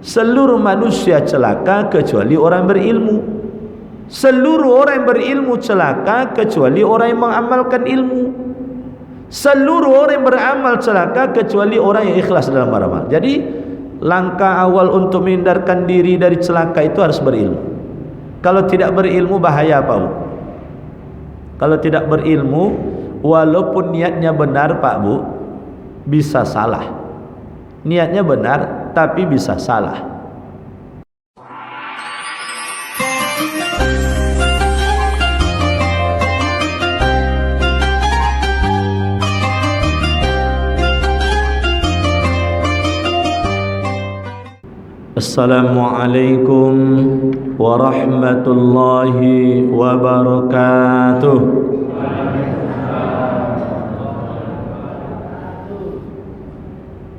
Seluruh manusia celaka kecuali orang berilmu. Seluruh orang yang berilmu celaka kecuali orang yang mengamalkan ilmu. Seluruh orang yang beramal celaka kecuali orang yang ikhlas dalam beramal. Jadi langkah awal untuk menghindarkan diri dari celaka itu harus berilmu. Kalau tidak berilmu bahaya Pak Bu. Kalau tidak berilmu, walaupun niatnya benar Pak Bu, bisa salah. Niatnya benar tapi bisa salah. Assalamualaikum warahmatullahi wabarakatuh.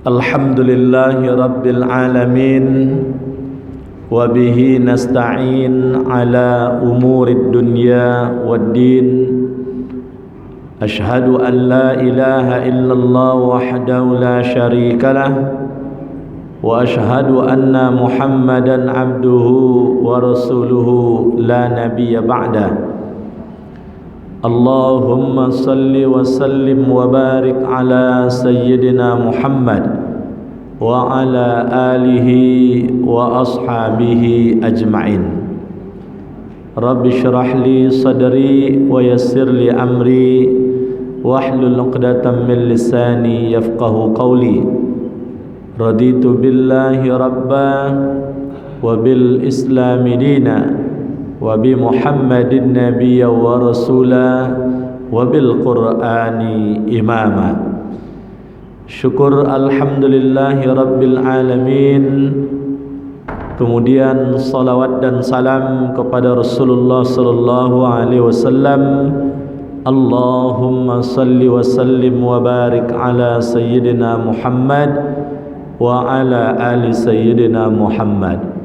Alhamdulillahi rabbil alamin, wa bihi nasta'in ala umurid dunya waddin. Ashhadu an la ilaha illallah wahdahu la syarika lah, wa ashhadu anna Muhammadan abduhu wa rasuluhu la nabiyya ba'dah. Allahumma salli wa sallim wa barik ala sayyidina Muhammad wa ala alihi wa ashabihi ajma'in. Rabbi shrah li sadri wa yassir li amri wahlul 'uqdatam min lisani yafqahu qawli. Raditu billahi rabba wa bil islami dina wa bi Muhammadin nabiyya wa rasula wa bil Qur'ani imama. Syukur alhamdulillahi rabbil alamin. Kemudian salawat dan salam kepada Rasulullah sallallahu alaihi wasallam. Allahumma salli wa sallim wa barik ala sayyidina Muhammad wa ala ali sayyidina Muhammad.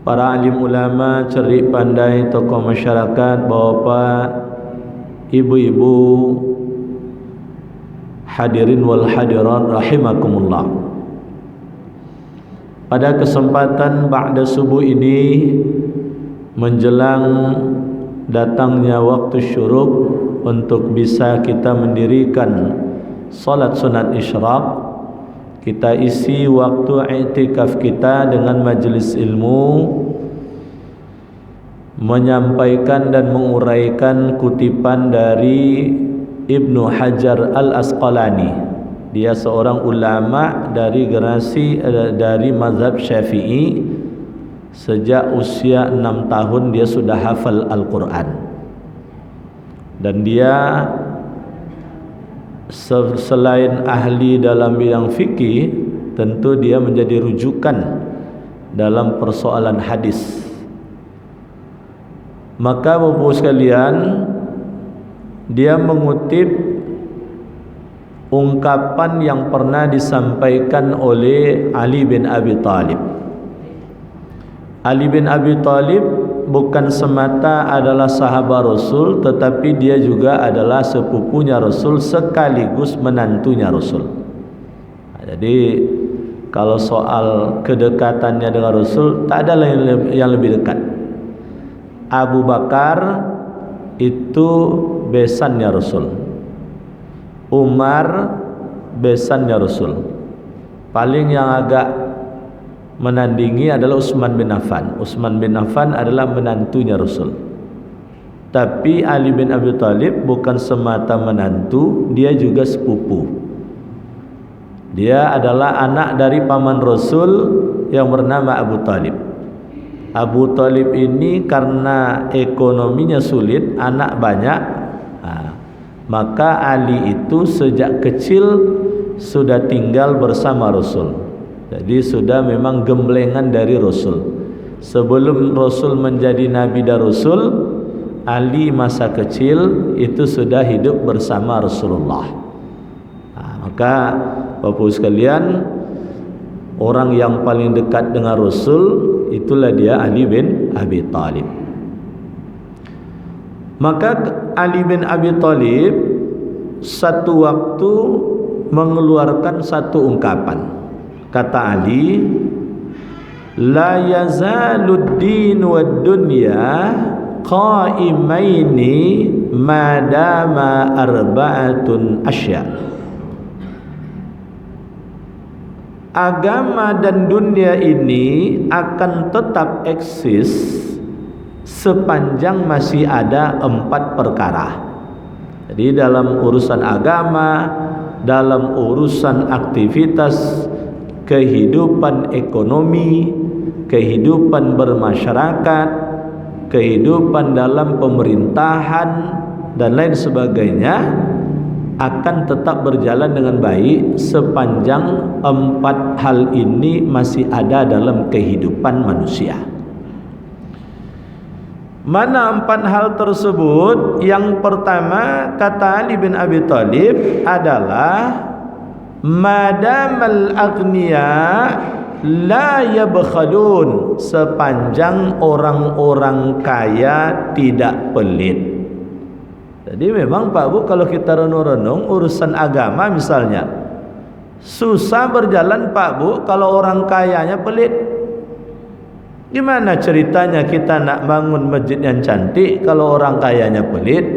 Para alim ulama, cerdik pandai, tokoh masyarakat, bapak, ibu-ibu, hadirin wal hadirat rahimakumullah. Pada kesempatan ba'da subuh ini, menjelang datangnya waktu syuruk untuk bisa kita mendirikan salat sunat isyraq, kita isi waktu i'tikaf kita dengan majelis ilmu, menyampaikan dan menguraikan kutipan dari Ibnu Hajar Al-Asqalani. Dia seorang ulama dari generasi dari mazhab Syafi'i. Sejak usia 6 tahun dia sudah hafal Al-Quran. Dan dia selain ahli dalam bidang fikih, tentu dia menjadi rujukan dalam persoalan hadis. Maka Bapak sekalian, dia mengutip ungkapan yang pernah disampaikan oleh Ali bin Abi Thalib. Ali bin Abi Thalib bukan semata adalah sahabat Rasul, tetapi dia juga adalah sepupunya Rasul sekaligus menantunya Rasul. Jadi kalau soal kedekatannya dengan Rasul, tak ada yang lebih dekat. Abu Bakar itu besannya Rasul, Umar besannya Rasul. Paling yang agak menandingi adalah Utsman bin Affan. Utsman bin Affan adalah menantunya Rasul. Tapi Ali bin Abi Thalib bukan semata menantu, dia juga sepupu. Dia adalah anak dari paman Rasul yang bernama Abu Thalib. Abu Thalib ini karena ekonominya sulit, anak banyak, maka Ali itu sejak kecil sudah tinggal bersama Rasul. Jadi sudah memang gemblengan dari Rasul. Sebelum Rasul menjadi Nabi dan Rasul, Ali masa kecil itu sudah hidup bersama Rasulullah. Maka Bapak sekalian, orang yang paling dekat dengan Rasul itulah dia Ali bin Abi Thalib. Maka Ali bin Abi Thalib satu waktu mengeluarkan satu ungkapan. Kata Ali, la yazalud din wad dunya qaimaini madama arba'atun asya. Agama dan dunia ini akan tetap eksis sepanjang masih ada 4 perkara. Jadi dalam urusan agama, dalam urusan aktivitas kehidupan ekonomi, kehidupan bermasyarakat, kehidupan dalam pemerintahan dan lain sebagainya akan tetap berjalan dengan baik sepanjang 4 hal ini masih ada dalam kehidupan manusia. Mana 4 hal tersebut? Yang pertama, kata Ali bin Abi Thalib, adalah madamal aghniya la yabkhadun, sepanjang orang-orang kaya tidak pelit. Jadi memang Pak Bu, kalau kita renung-renung urusan agama misalnya, susah berjalan Pak Bu kalau orang kayanya pelit. Gimana ceritanya kita nak bangun masjid yang cantik kalau orang kayanya pelit?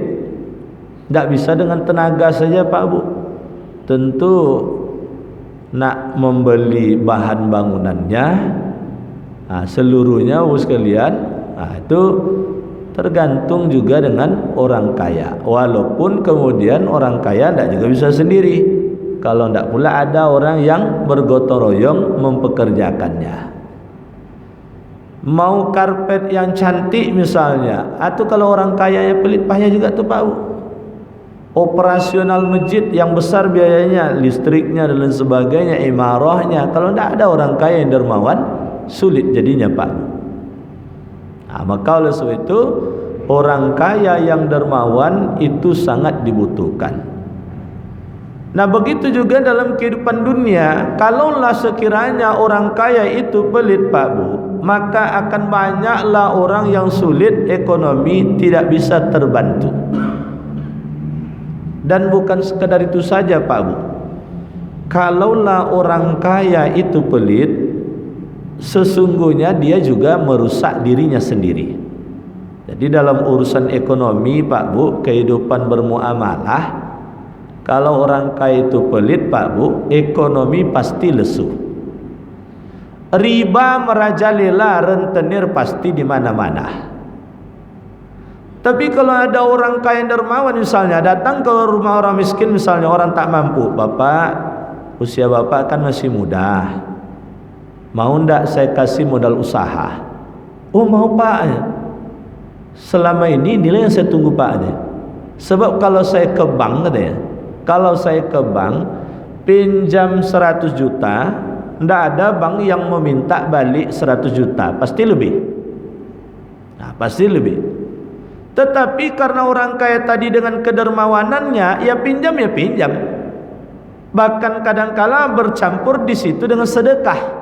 Tidak bisa dengan tenaga saja Pak Bu. Tentu nak membeli bahan bangunannya, seluruhnya sekalian, itu tergantung juga dengan orang kaya. Walaupun kemudian orang kaya tidak juga bisa sendiri, kalau tidak pula ada orang yang bergotong royong mempekerjakannya. Mau karpet yang cantik misalnya, atau kalau orang kayanya pelit payah juga tuh Pak Bu. Operasional masjid yang besar biayanya, listriknya dan lain sebagainya, imarahnya, kalau tidak ada orang kaya yang dermawan, sulit jadinya Pak Bu. Maka oleh sebab itu orang kaya yang dermawan itu sangat dibutuhkan. Nah begitu juga dalam kehidupan dunia, kalaulah sekiranya orang kaya itu pelit Pak Bu, maka akan banyaklah orang yang sulit ekonomi, tidak bisa terbantu. Dan bukan sekadar itu saja Pak Bu, kalaulah orang kaya itu pelit, sesungguhnya dia juga merusak dirinya sendiri. Jadi dalam urusan ekonomi Pak Bu, kehidupan bermuamalah, kalau orang kaya itu pelit Pak Bu, ekonomi pasti lesu. Riba merajalela, rentenir pasti di mana-mana. Tapi kalau ada orang kaya dermawan misalnya datang ke rumah orang miskin misalnya, orang tak mampu, Bapak, usia Bapak kan masih muda, mau ndak saya kasih modal usaha? Oh mau Pak. Selama ini nilai yang saya tunggu Pak. Sebab kalau saya ke bank katanya, kalau saya ke bank pinjam 100 juta, ndak ada bank yang meminta balik 100 juta, pasti lebih. Nah, pasti lebih. Tetapi karena orang kaya tadi dengan kedermawanannya, ya pinjam. Bahkan kadangkala bercampur di situ dengan sedekah.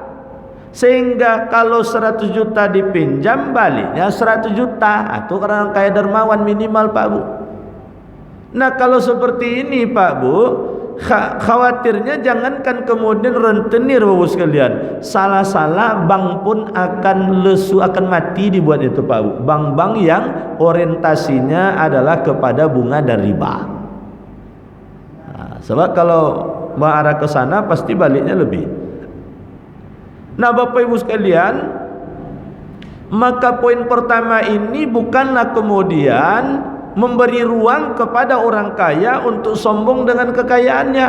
Sehingga kalau 100 juta dipinjam, baliknya 100 juta. Itu karena orang kaya dermawan minimal Pak Bu. Nah kalau seperti ini Pak Bu, khawatirnya jangankan kemudian rentenir Bapak sekalian, salah-salah bank pun akan lesu, akan mati dibuat itu Pak Bu. Bank-bank yang orientasinya adalah kepada bunga dan riba. Nah, sebab kalau mengarah ke sana pasti baliknya lebih. Nah Bapak Ibu sekalian, maka poin pertama ini bukanlah kemudian memberi ruang kepada orang kaya untuk sombong dengan kekayaannya.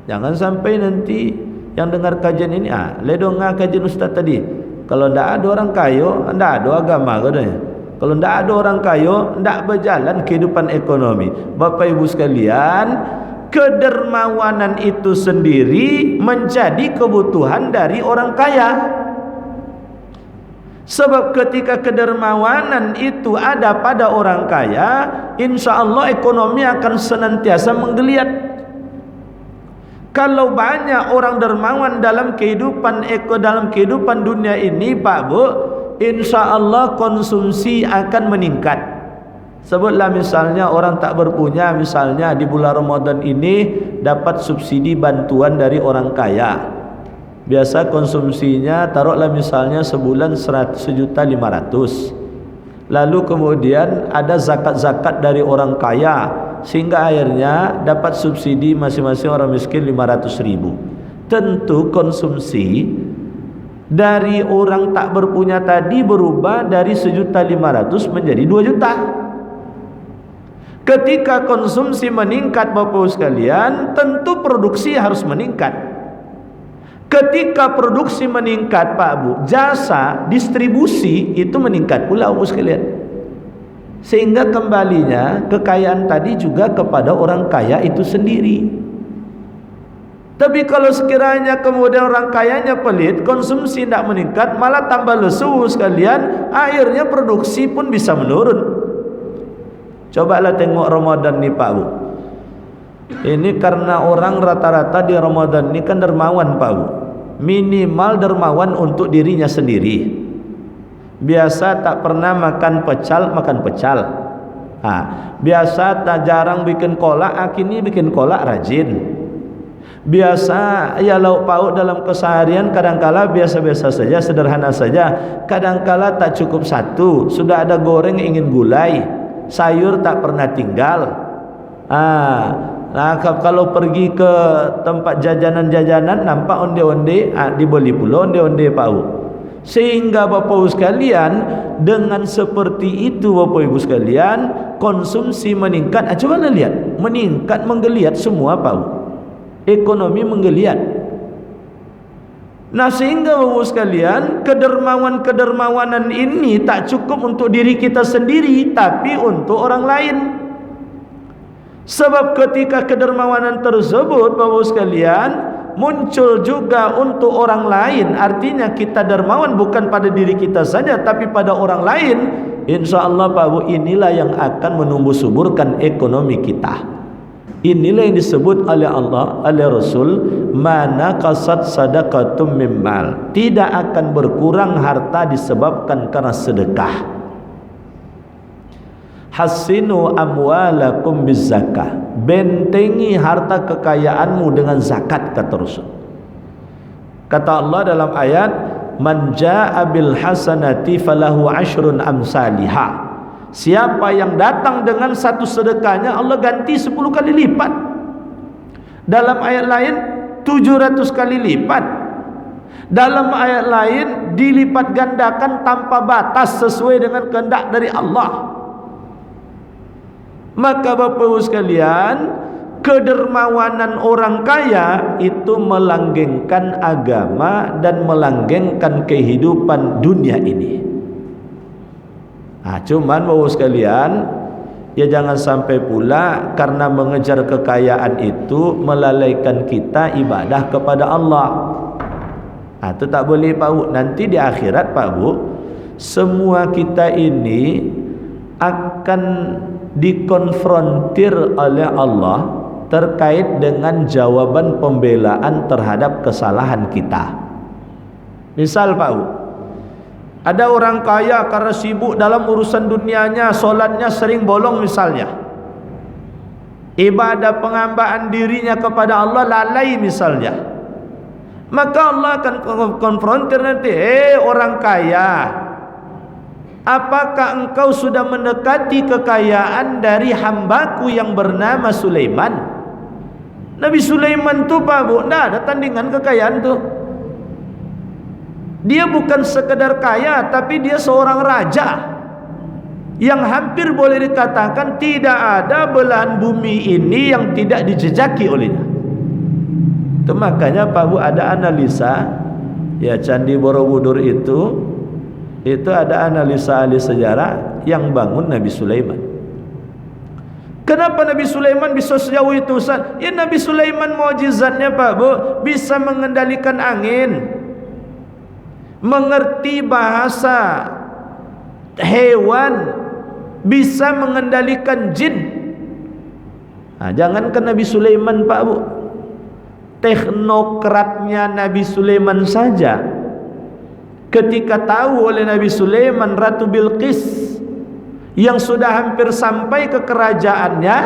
Jangan sampai nanti yang dengar kajian ini, ledonga kajian Ustaz tadi, kalau tidak ada orang kaya, tidak ada agama katanya. Kalau tidak ada orang kaya, tidak berjalan kehidupan ekonomi. Bapak Ibu sekalian, kedermawanan itu sendiri menjadi kebutuhan dari orang kaya. Sebab ketika kedermawanan itu ada pada orang kaya, insya Allah ekonomi akan senantiasa menggeliat. Kalau banyak orang dermawan dalam kehidupan dunia ini Pak Bu, insya Allah konsumsi akan meningkat. Sebutlah misalnya orang tak berpunya, misalnya di bulan Ramadan ini dapat subsidi bantuan dari orang kaya. Biasa konsumsinya taruhlah misalnya sebulan 100.500.000. Lalu kemudian ada zakat-zakat dari orang kaya sehingga akhirnya dapat subsidi masing-masing orang miskin 500.000. Tentu konsumsi dari orang tak berpunya tadi berubah dari 1.500.000 menjadi 2 juta. Ketika konsumsi meningkat Bapak sekalian, tentu produksi harus meningkat. Ketika produksi meningkat Pak Bu, jasa distribusi itu meningkat pula Bapak sekalian. Sehingga kembalinya kekayaan tadi juga kepada orang kaya itu sendiri. Tapi kalau sekiranya kemudian orang kayanya pelit, konsumsi tidak meningkat, malah tambah lesu sekalian, akhirnya produksi pun bisa menurun. Cobalah tengok Ramadan nih Pak Bu. Ini karena orang rata-rata di Ramadan ini kan dermawan Pak Bu. Minimal dermawan untuk dirinya sendiri. Biasa tak pernah makan pecal, makan pecal. Biasa tak jarang bikin kolak, akhirnya bikin kolak rajin. Biasa ya lauk pauk dalam keseharian kadangkala biasa-biasa saja, sederhana saja. Kadangkala tak cukup satu, sudah ada goreng ingin gulai. Sayur tak pernah tinggal. Nah, kalau pergi ke tempat jajanan-jajanan nampak onde-onde, dibeli pula onde-onde Pak Bu. Sehingga Bapak Ibu sekalian, dengan seperti itu Bapak Ibu sekalian, konsumsi meningkat. Coba lihat, meningkat menggeliat semua Pak Bu. Ekonomi menggeliat. Nah, sehingga Bapak Ibu sekalian, kedermawanan ini tak cukup untuk diri kita sendiri, tapi untuk orang lain. Sebab ketika kedermawanan tersebut Bapak sekalian muncul juga untuk orang lain, artinya kita dermawan bukan pada diri kita saja tapi pada orang lain, insyaallah Pak Bu, inilah yang akan menumbuh suburkan ekonomi kita. Inilah yang disebut oleh Allah, oleh Rasul, mana qasad sadaqatum mimmal, tidak akan berkurang harta disebabkan karena sedekah. Hasinu amwalakum bizzakah, bentengi harta kekayaanmu dengan zakat, kata Rasul. Kata Allah dalam ayat, man jaa bil hasanati falahu asyrun amsalihah, siapa yang datang dengan satu sedekahnya Allah ganti 10 kali lipat. Dalam ayat lain 700 kali lipat. Dalam ayat lain dilipat gandakan tanpa batas sesuai dengan kehendak dari Allah. Maka Bapak Ibu sekalian, kedermawanan orang kaya itu melanggengkan agama dan melanggengkan kehidupan dunia ini. Cuman Bapak Ibu sekalian, ya jangan sampai pula karena mengejar kekayaan itu melalaikan kita ibadah kepada Allah. Itu tak boleh Pak Bu. Nanti di akhirat Pak Bu, semua kita ini akan dikonfrontir oleh Allah terkait dengan jawaban pembelaan terhadap kesalahan kita. Misal Pak Bu, ada orang kaya karena sibuk dalam urusan dunianya, solatnya sering bolong misalnya, ibadah penghambaan dirinya kepada Allah lalai misalnya, maka Allah akan konfrontir nanti, orang kaya, apakah engkau sudah mendekati kekayaan dari hambaku yang bernama Sulaiman? Nabi Sulaiman tu Pak Bu, tidak ada tandingan kekayaan tu. Dia bukan sekedar kaya, tapi dia seorang raja yang hampir boleh dikatakan tidak ada belahan bumi ini yang tidak dijejaki olehnya. Itu makanya Pak Bu ada analisa, ya Candi Borobudur itu ada analisa ahli sejarah yang bangun Nabi Sulaiman. Kenapa Nabi Sulaiman bisa sejauh itu Ustaz? Ya Nabi Sulaiman mukjizatnya Pak Bu, bisa mengendalikan angin, mengerti bahasa hewan, bisa mengendalikan jin. Jangankan Nabi Sulaiman Pak Bu, teknokratnya Nabi Sulaiman saja, ketika tahu oleh Nabi Sulaiman Ratu Bilqis yang sudah hampir sampai ke kerajaannya,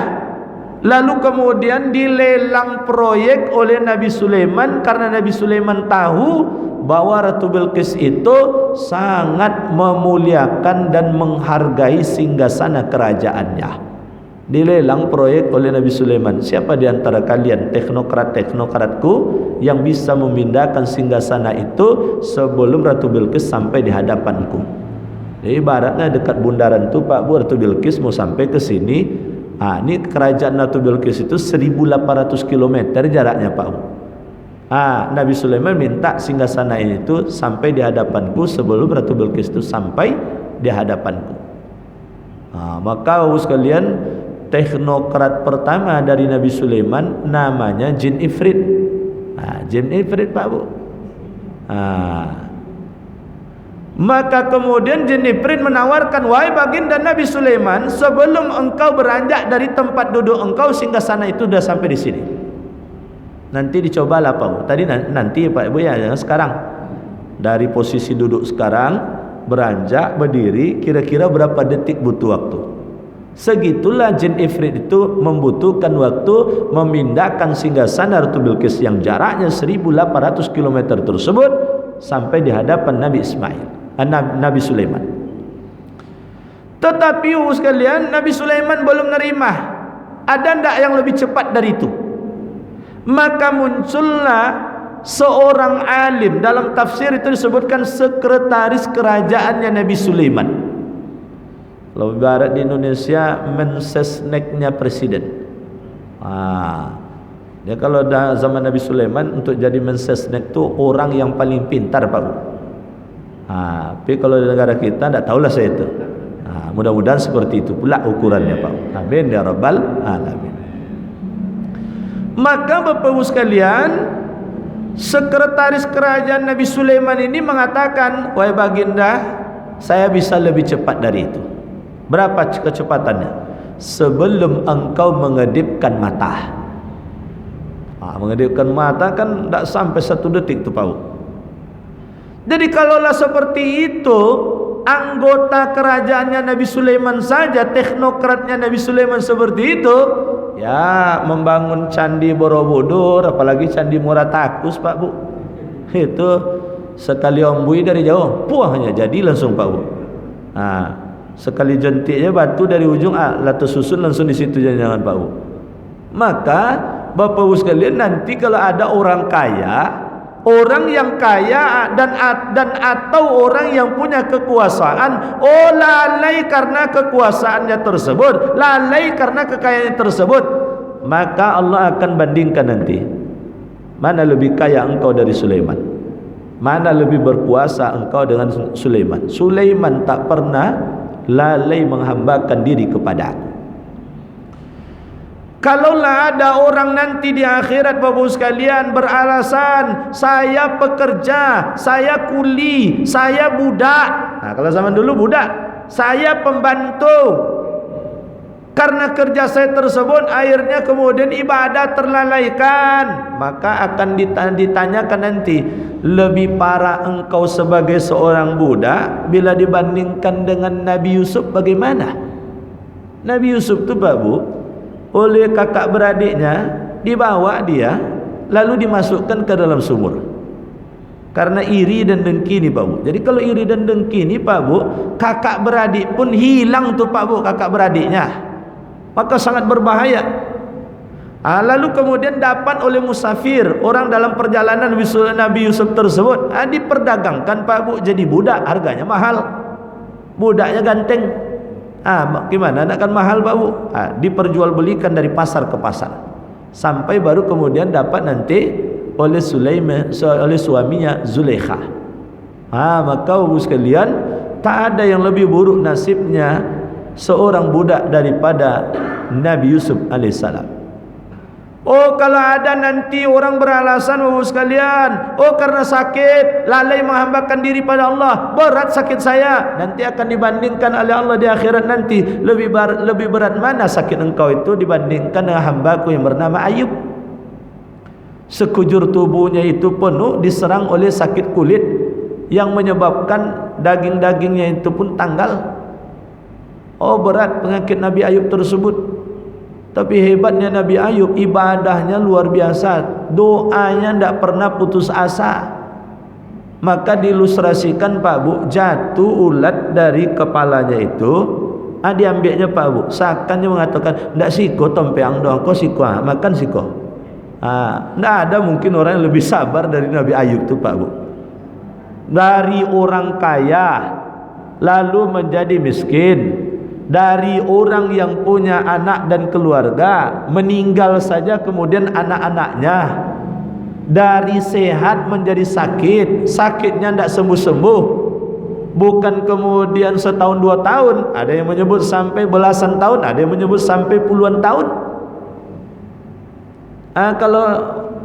Lalu kemudian dilelang proyek oleh Nabi Sulaiman, karena Nabi Sulaiman tahu bahwa Ratu Bilqis itu sangat memuliakan dan menghargai singgasana kerajaannya. Dilelang proyek oleh Nabi Sulaiman. Siapa di antara kalian teknokrat-teknokratku yang bisa memindahkan singgasana itu sebelum Ratu Bilqis sampai di hadapanku? Jadi ibaratnya dekat bundaran tu Pak Bu, Ratu Bilqis mau sampai ke sini. Ini kerajaan Ratu Bilqis itu 1800 km jaraknya Pak Bu. Nabi Sulaiman minta singgasana itu sampai di hadapanku sebelum Ratu Bilqis itu sampai di hadapanku. Maka Bapak sekalian, teknokrat pertama dari Nabi Sulaiman namanya Jin Ifrit. Jin Ifrit Pak Bu. Maka kemudian Jin Ifrit menawarkan, wahai baginda Nabi Sulaiman, sebelum engkau beranjak dari tempat duduk engkau, singgasana itu sudah sampai di sini. Nanti dicobalah Pak Bu. Tadi nanti Pak Ibu ya, jangan sekarang. Dari posisi duduk sekarang, beranjak, berdiri, kira-kira berapa detik butuh waktu. Segitulah Jin Ifrit itu membutuhkan waktu memindahkan singgasana Ratu Bilqis yang jaraknya 1800 km tersebut sampai di hadapan Nabi Sulaiman. Tetapi sekalian, Nabi Sulaiman belum nerima. Ada ndak yang lebih cepat dari itu? Maka muncullah seorang alim. Dalam tafsir itu disebutkan sekretaris kerajaannya Nabi Sulaiman. Kalau ibarat di Indonesia, mensesneknya presiden. Ya, kalau zaman Nabi Sulaiman untuk jadi mensesnek itu orang yang paling pintar Pak Bu. Tapi kalau di negara kita tidak tahulah saya itu. Mudah-mudahan seperti itu pula ukurannya Pak Bu. Amin ya rabbal alamin. Maka Bapak Ibu sekalian, sekretaris kerajaan Nabi Sulaiman ini mengatakan, wahai baginda, saya bisa lebih cepat dari itu. Berapa kecepatannya? Sebelum engkau mengedipkan mata. Mengedipkan mata kan tidak sampai 1 detik tu Pak Bu. Jadi kalaulah seperti itu, anggota kerajaannya Nabi Sulaiman saja, teknokratnya Nabi Sulaiman seperti itu, ya membangun candi Borobudur, apalagi candi Muratakus Pak Bu, itu sekali ombui dari jauh, puahnya jadi langsung Pak Bu. Sekali jentiknya batu dari ujung, latu susun langsung di situ jangan Pak Bu. Maka Bapak Ibu sekalian, nanti kalau ada orang kaya, orang yang kaya dan atau orang yang punya kekuasaan, lalai karena kekuasaannya tersebut, lalai karena kekayaannya tersebut, maka Allah akan bandingkan nanti, mana lebih kaya engkau dari Sulaiman, mana lebih berkuasa engkau dengan Sulaiman. Sulaiman tak pernah lalai menghambakan diri kepada aku. Kalaulah ada orang nanti di akhirat Bapak sekalian beralasan, saya pekerja, saya kuli, saya budak. Kalau zaman dulu budak, saya pembantu. Karena kerja saya tersebut akhirnya kemudian ibadah terlalaikan, maka akan ditanyakan nanti, lebih parah engkau sebagai seorang budak bila dibandingkan dengan Nabi Yusuf bagaimana? Nabi Yusuf itu Pak Bu, oleh kakak beradiknya dibawa dia lalu dimasukkan ke dalam sumur karena iri dan dengki ni Pak Bu. Jadi kalau iri dan dengki ni Pak Bu, kakak beradik pun hilang tu Pak Bu, kakak beradiknya, maka sangat berbahaya. Lalu kemudian dapat oleh musafir, orang dalam perjalanan Nabi Yusuf tersebut, diperdagangkan Pak Bu jadi budak, harganya mahal, budaknya ganteng. Gimana? Nak kan mahal Pak Bu. Diperjualbelikan dari pasar ke pasar sampai baru kemudian dapat nanti oleh Sulaiman, oleh suaminya Zulaikha. Maka Bapak sekalian, tak ada yang lebih buruk nasibnya seorang budak daripada Nabi Yusuf alaihissalam. Kalau ada nanti orang beralasan Bapak sekalian, karena sakit, lalai menghambakan diri pada Allah, berat sakit saya, nanti akan dibandingkan oleh Allah di akhirat nanti, lebih berat mana sakit engkau itu dibandingkan dengan hambaku yang bernama Ayub. Sekujur tubuhnya itu penuh diserang oleh sakit kulit yang menyebabkan daging-dagingnya itu pun tanggal. Berat penyakit Nabi Ayub tersebut. Tapi hebatnya Nabi Ayub, ibadahnya luar biasa, doanya tidak pernah putus asa. Maka diilustrasikan Pak Bu, jatuh ulat dari kepalanya itu, diambilnya Pak Bu, seakan dia mengatakan, tidak siko tompeang doang, kau siko, makan siko. Tidak ada mungkin orang yang lebih sabar dari Nabi Ayub itu Pak Bu. Dari orang kaya lalu menjadi miskin, dari orang yang punya anak dan keluarga meninggal saja kemudian anak-anaknya, dari sehat menjadi sakit, sakitnya tidak sembuh-sembuh, bukan kemudian setahun 2 tahun, ada yang menyebut sampai belasan tahun, ada yang menyebut sampai puluhan tahun. Kalau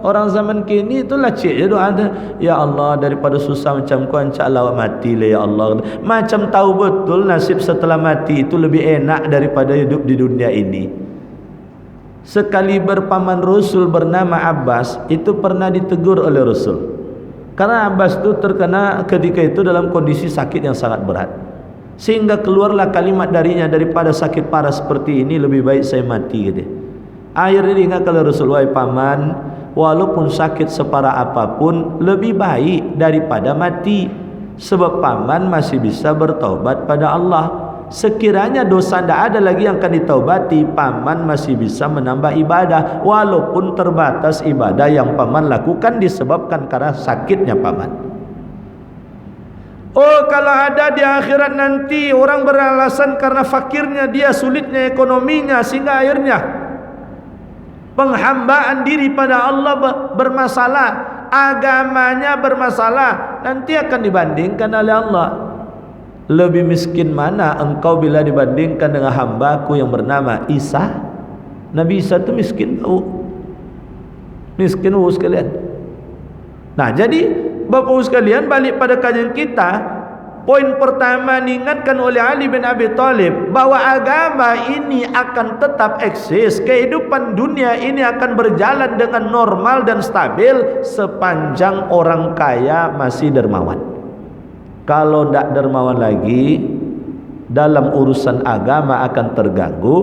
orang zaman kini itulah cik doa ada, ya Allah daripada susah macam kau ancaklah mati lah ya Allah. Macam tahu betul nasib setelah mati itu lebih enak daripada hidup di dunia ini. Sekali berpaman Rasul bernama Abbas itu pernah ditegur oleh Rasul. Karena Abbas itu terkena ketika itu dalam kondisi sakit yang sangat berat. Sehingga keluarlah kalimat darinya, daripada sakit parah seperti ini lebih baik saya mati gitu. Akhirnya diingatkan oleh Rasul, wahai paman, walaupun sakit separah apapun lebih baik daripada mati, sebab paman masih bisa bertaubat pada Allah. Sekiranya dosa tidak ada lagi yang akan ditaubati, paman masih bisa menambah ibadah walaupun terbatas ibadah yang paman lakukan disebabkan karena sakitnya paman. Oh, kalau ada di akhirat nanti orang beralasan karena fakirnya dia, sulitnya ekonominya, sehingga akhirnya penghambaan diri pada Allah bermasalah, agamanya bermasalah, nanti akan dibandingkan oleh Allah. Lebih miskin mana engkau bila dibandingkan dengan hambaku yang bernama Isa? Nabi Isa itu miskin sekalian. Nah, jadi Bapak sekalian, balik pada kajian kita, poin pertama diingatkan oleh Ali bin Abi Thalib bahwa agama ini akan tetap eksis, kehidupan dunia ini akan berjalan dengan normal dan stabil sepanjang orang kaya masih dermawan. Kalau tidak dermawan lagi, dalam urusan agama akan terganggu.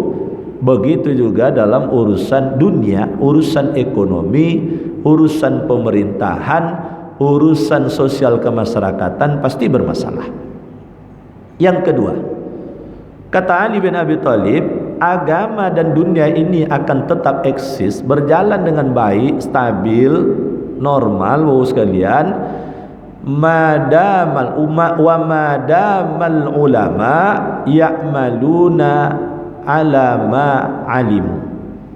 Begitu juga dalam urusan dunia, urusan ekonomi, urusan pemerintahan, urusan sosial kemasyarakatan pasti bermasalah. Yang kedua, kata Ali bin Abi Thalib, agama dan dunia ini akan tetap eksis, berjalan dengan baik, stabil, normal, Bapak sekalian, madamal umma wa madamal ulama ya'maluna ala ma alimu,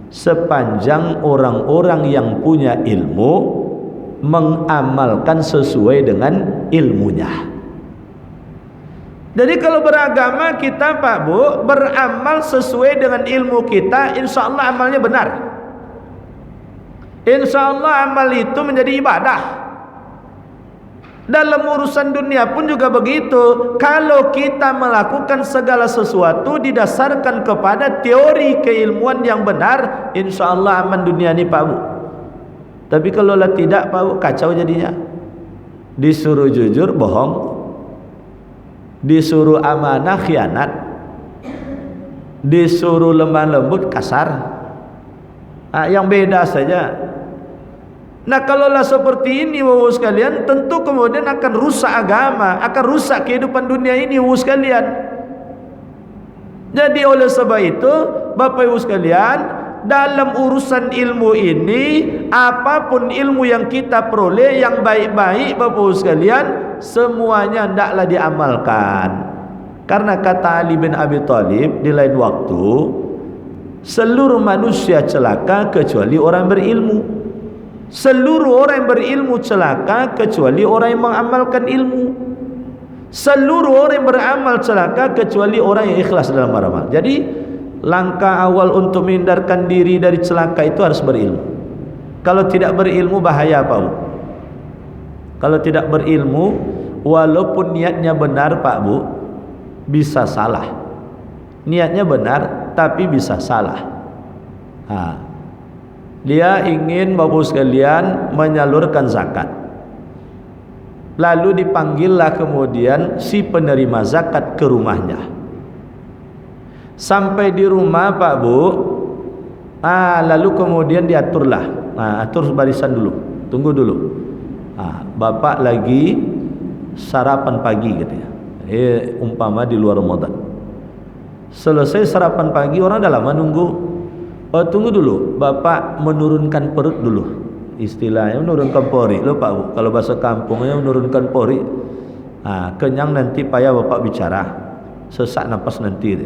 sepanjang orang-orang yang punya ilmu mengamalkan sesuai dengan ilmunya. Jadi kalau beragama kita Pak Bu, beramal sesuai dengan ilmu kita, insya Allah amalnya benar. Insya Allah amal itu menjadi ibadah. Dalam urusan dunia pun juga begitu. Kalau kita melakukan segala sesuatu didasarkan kepada teori keilmuan yang benar, insya Allah aman dunia ini Pak Bu. Tapi kalau lah tidak Pak Bu, kacau jadinya. Disuruh jujur bohong, disuruh amanah khianat, disuruh lemah lembut kasar. Yang beda saja. Nah, kalaulah seperti ini Bapak sekalian, tentu kemudian akan rusak agama, akan rusak kehidupan dunia ini Bapak sekalian. Jadi oleh sebab itu Bapak Ibu sekalian, dalam urusan ilmu ini, apapun ilmu yang kita peroleh yang baik-baik Bapak Ibu sekalian, semuanya hendaklah diamalkan. Karena kata Ali bin Abi Thalib di lain waktu, seluruh manusia celaka kecuali orang berilmu. Seluruh orang yang berilmu celaka kecuali orang yang mengamalkan ilmu. Seluruh orang yang beramal celaka kecuali orang yang ikhlas dalam beramal. Jadi langkah awal untuk menghindarkan diri dari celaka itu harus berilmu. Kalau tidak berilmu bahaya Pak Bu. Kalau tidak berilmu, walaupun niatnya benar Pak Bu, bisa salah. Niatnya benar tapi bisa salah. Dia ingin Bapak sekalian menyalurkan zakat. Lalu dipanggillah kemudian si penerima zakat ke rumahnya. Sampai di rumah Pak Bu, Lalu kemudian diaturlah. Atur barisan dulu. Tunggu dulu. Bapak lagi sarapan pagi katanya. Umpama di luar Ramadan. Selesai sarapan pagi, orang dah lama nunggu. Tunggu dulu, Bapak menurunkan perut dulu. Istilahnya menurunkan pori. Loh Pak Bu, kalau bahasa kampungnya menurunkan pori. Kenyang nanti payah Bapak bicara. Sesak nafas nanti.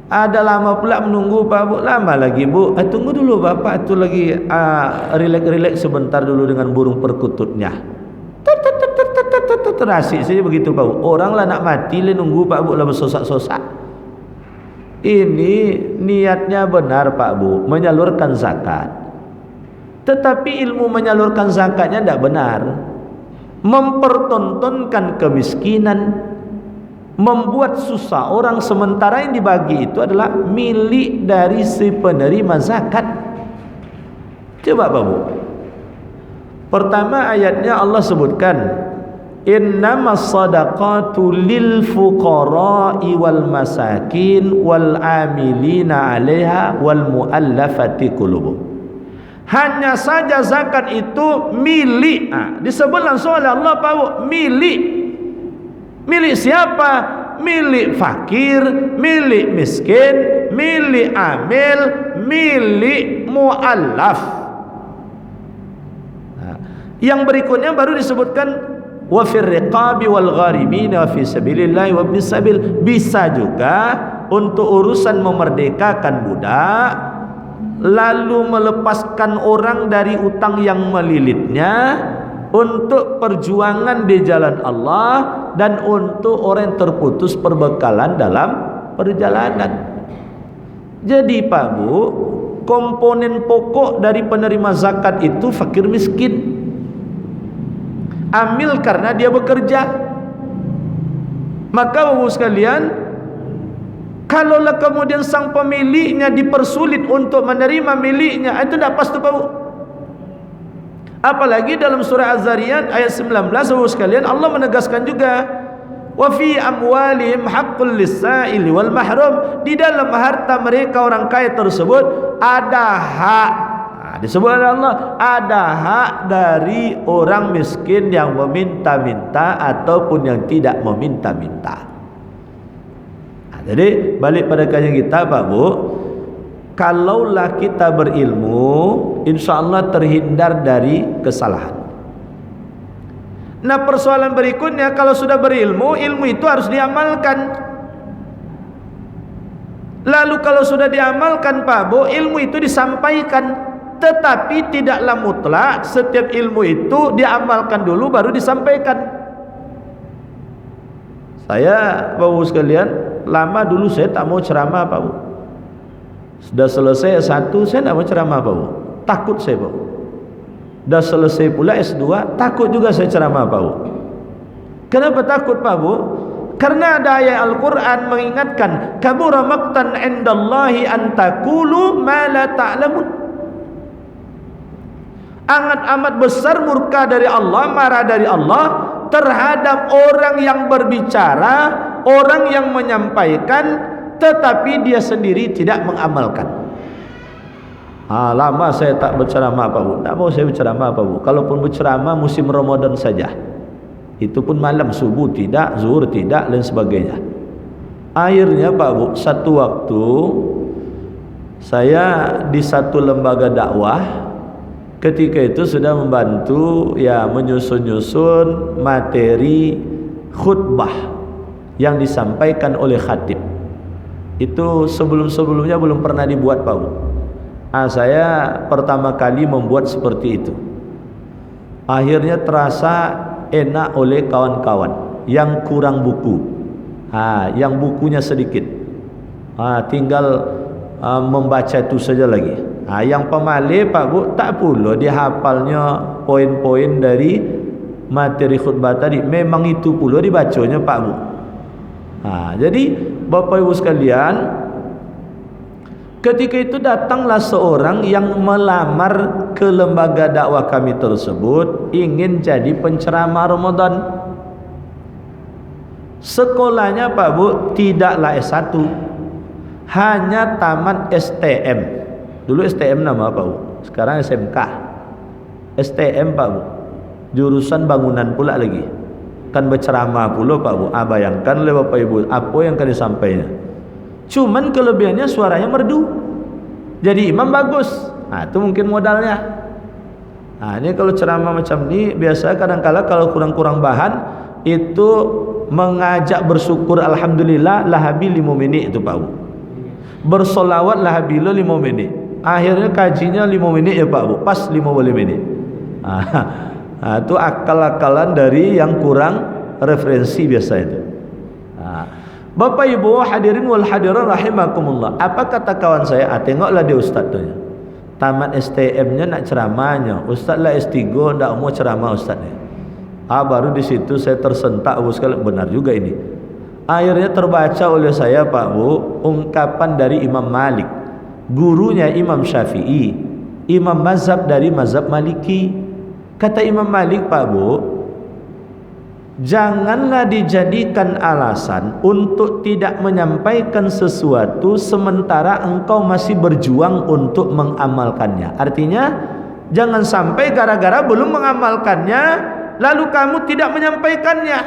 Ada lama pula menunggu Pak Bu. Lama lagi Bu. Tunggu dulu Bapak, itu lagi relax sebentar dulu dengan burung perkututnya. Terasik saja begitu Pak Bu. Orang lah nak mati lah nunggu Pak Bu lah bersosak-sosak. Ini niatnya benar Pak Bu, menyalurkan zakat. Tetapi ilmu menyalurkan zakatnya tidak benar. Mempertontonkan kemiskinan, membuat susah orang, sementara yang dibagi itu adalah milik dari si penerima zakat. Coba Pak Bu. Pertama ayatnya Allah sebutkan, innamas sadaqatu lil fuqara'i wal masakin wal amilina 'alaiha wal muallafati qulubuhum. Hanya saja zakat itu milik. Disebut langsung oleh Allah Pak Bu, milik. Milik siapa? Milik fakir, milik miskin, milik amil, milik muallaf. Yang berikutnya baru disebutkan wa fir riqabi wal gharimin wa fi sabilillah wa bisabil. Bisa juga untuk urusan memerdekakan budak, lalu melepaskan orang dari utang yang melilitnya, untuk perjuangan di jalan Allah, dan untuk orang yang terputus perbekalan dalam perjalanan. Jadi Pak Bu, komponen pokok dari penerima zakat itu fakir miskin. Amil karena dia bekerja. Maka Bapak sekalian, kalaulah kemudian sang pemiliknya dipersulit untuk menerima miliknya, itu tidak pas tu Pak Bu. Apalagi dalam surah Az-Zariyat ayat 19 Bapak sekalian, Allah menegaskan juga, wa fi amwalihim haqqul lis-sa'ili wal mahrum. Di dalam harta mereka orang kaya tersebut ada hak. Disebut oleh Allah, ada hak dari orang miskin yang meminta-minta ataupun yang tidak meminta-minta. Jadi balik pada kajian kita Pak Bu, kalaulah kita berilmu, insya Allah terhindar dari kesalahan. Nah persoalan berikutnya, kalau sudah berilmu, ilmu itu harus diamalkan. Lalu kalau sudah diamalkan Pak Bu, ilmu itu disampaikan. Tetapi tidaklah mutlak setiap ilmu itu diamalkan dulu baru disampaikan. Saya Bapak sekalian, lama dulu saya tak mau ceramah Pak Bu. Sudah selesai S1 saya tak mau ceramah Pak Bu. Takut saya Pak Bu. Sudah selesai pula S2, takut juga saya ceramah Pak Bu. Kenapa takut Pak Bu? Karena ada ayat Al-Quran mengingatkan, kabura maqtan indallahi an taqulu ma la ta'lamun. Amat besar murka dari Allah, marah dari Allah terhadap orang yang berbicara, orang yang menyampaikan, tetapi dia sendiri tidak mengamalkan. Lama saya tak berceramah Pak Bu. Tak mau saya berceramah Pak Bu. Kalaupun berceramah musim Ramadan saja. Itu pun malam, subuh tidak, zuhur tidak, dan sebagainya. Akhirnya Pak Bu, satu waktu saya di satu lembaga dakwah. Ketika itu sudah membantu menyusun-nyusun materi khutbah yang disampaikan oleh khatib. Itu sebelum-sebelumnya belum pernah dibuat Pak Bu. Saya pertama kali membuat seperti itu. Akhirnya terasa enak oleh kawan-kawan yang kurang buku. Yang bukunya sedikit. Tinggal membaca itu saja lagi. Yang pemalih Pak Bu, tak pula dia hafalnya poin-poin dari materi khutbah tadi. Memang itu pula dibacanya Pak Bu. Jadi Bapak Ibu sekalian, ketika itu datanglah seorang yang melamar ke lembaga dakwah kami tersebut, ingin jadi penceramah Ramadan. Sekolahnya Pak Bu tidaklah S1, hanya tamat STM. Dulu STM nama Pak Bu, sekarang SMK. STM Pak Bu, jurusan bangunan pula lagi. Kan berceramah pula Pak Bu. Bayangkan oleh Bapak Ibu apa yang akan disampaikan. Cuman kelebihannya suaranya merdu. Jadi imam bagus. Itu mungkin modalnya. Ini kalau ceramah macam ini biasa kadang-kala kalau kurang-kurang bahan itu mengajak bersyukur alhamdulillah lahabi 5 menit itu Pak Bu. Bersolawat lahabilo 5 menit. Akhirnya kajinya 5 menit ya Pak Bu. Pas 50 menit. Itu akal-akalan dari yang kurang referensi biasa itu. Bapak Ibu hadirin wal hadirat rahimakumullah. Apa kata kawan saya? Tengoklah dia ustaz tu. Tamat STM-nya nak ceramahnya. Ustaz lah S3 ndak mau ceramah ustaz ni. Baru di situ saya tersentak sekali, benar juga ini. Akhirnya terbaca oleh saya Pak Bu ungkapan dari Imam Malik, gurunya Imam Syafi'i, imam mazhab dari mazhab Maliki. Kata Imam Malik Pak Bu, janganlah dijadikan alasan untuk tidak menyampaikan sesuatu sementara engkau masih berjuang untuk mengamalkannya. Artinya jangan sampai gara-gara belum mengamalkannya lalu kamu tidak menyampaikannya.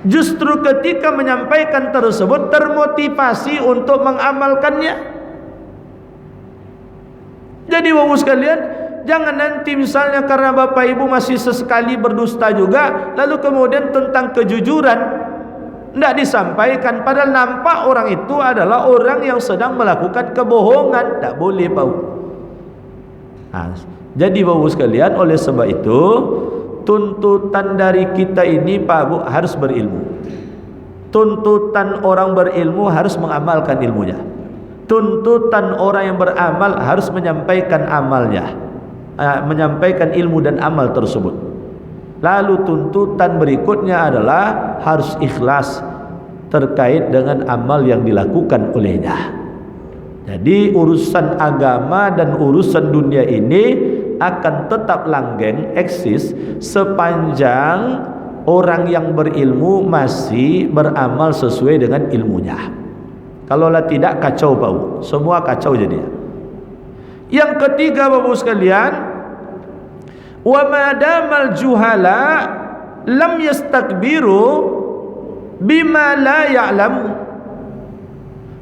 Justru ketika menyampaikan tersebut termotivasi untuk mengamalkannya. Jadi Bapak sekalian, jangan nanti misalnya karena Bapak Ibu masih sesekali berdusta juga, lalu kemudian tentang kejujuran tidak disampaikan, padahal nampak orang itu adalah orang yang sedang melakukan kebohongan. Tak boleh Pak. Jadi Bapak sekalian, oleh sebab itu tuntutan dari kita ini Pak Bu harus berilmu. Tuntutan orang berilmu harus mengamalkan ilmunya. Tuntutan orang yang beramal harus menyampaikan amalnya, menyampaikan ilmu dan amal tersebut. Lalu tuntutan berikutnya adalah harus ikhlas terkait dengan amal yang dilakukan olehnya. Jadi urusan agama dan urusan dunia ini akan tetap langgeng eksis sepanjang orang yang berilmu masih beramal sesuai dengan ilmunya. Kalaulah tidak, kacau Pak Bu, semua kacau jadinya. Yang ketiga Bapak sekalian, wa madamal juhala lam yastakbiru bima la ya'lamu.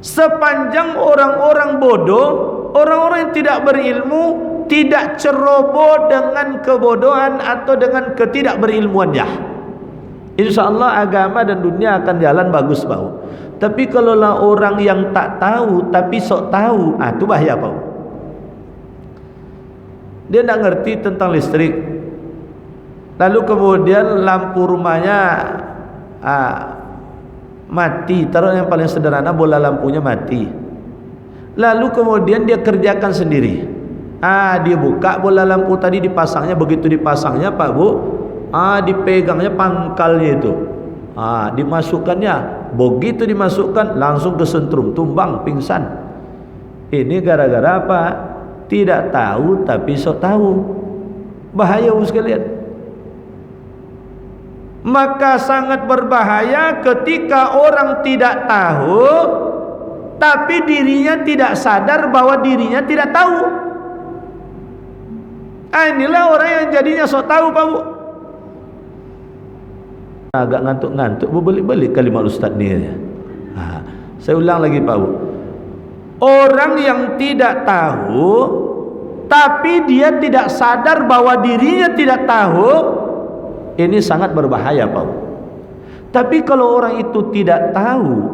Sepanjang orang-orang bodoh, orang-orang yang tidak berilmu tidak ceroboh dengan kebodohan atau dengan ketidakberilmuannya, InsyaAllah agama dan dunia akan jalan bagus Pak. Tapi kalaulah orang yang tak tahu tapi sok tahu, itu bahaya Pak. Dia tak ngerti tentang listrik, lalu kemudian lampu rumahnya mati. Taruh yang paling sederhana, bola lampunya mati, lalu kemudian dia kerjakan sendiri. Dia buka bola lampu tadi, dipasangnya. Begitu dipasangnya Pak Bu, dipegangnya pangkalnya itu, dimasukkannya. Begitu dimasukkan langsung kesentrum, tumbang, pingsan. Ini gara-gara apa? Tidak tahu tapi sok tahu. Bahaya sekalian. Maka sangat berbahaya ketika orang tidak tahu tapi dirinya tidak sadar bahwa dirinya tidak tahu. Inilah orang yang jadinya sok tahu Pak Bu. Agak ngantuk-ngantuk, berbalik-balik kalimat ustaz ni. Saya ulang lagi Pak Bu. Orang yang tidak tahu tapi dia tidak sadar bahwa dirinya tidak tahu, ini sangat berbahaya Pak Bu. Tapi kalau orang itu tidak tahu,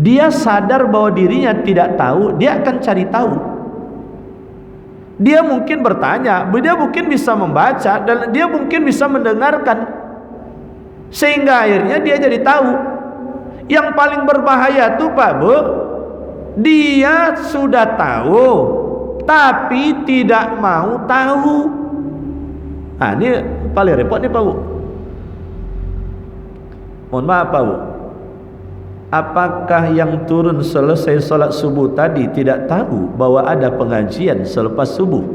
dia sadar bahwa dirinya tidak tahu, dia akan cari tahu. Dia mungkin bertanya, dia mungkin bisa membaca, dan dia mungkin bisa mendengarkan, sehingga akhirnya dia jadi tahu. Yang paling berbahaya tuh Pak Bu, dia sudah tahu tapi tidak mau tahu. Ini paling repot nih Pak Bu. Mohon maaf Pak Bu, apakah yang turun selesai salat subuh tadi tidak tahu bahwa ada pengajian selepas subuh?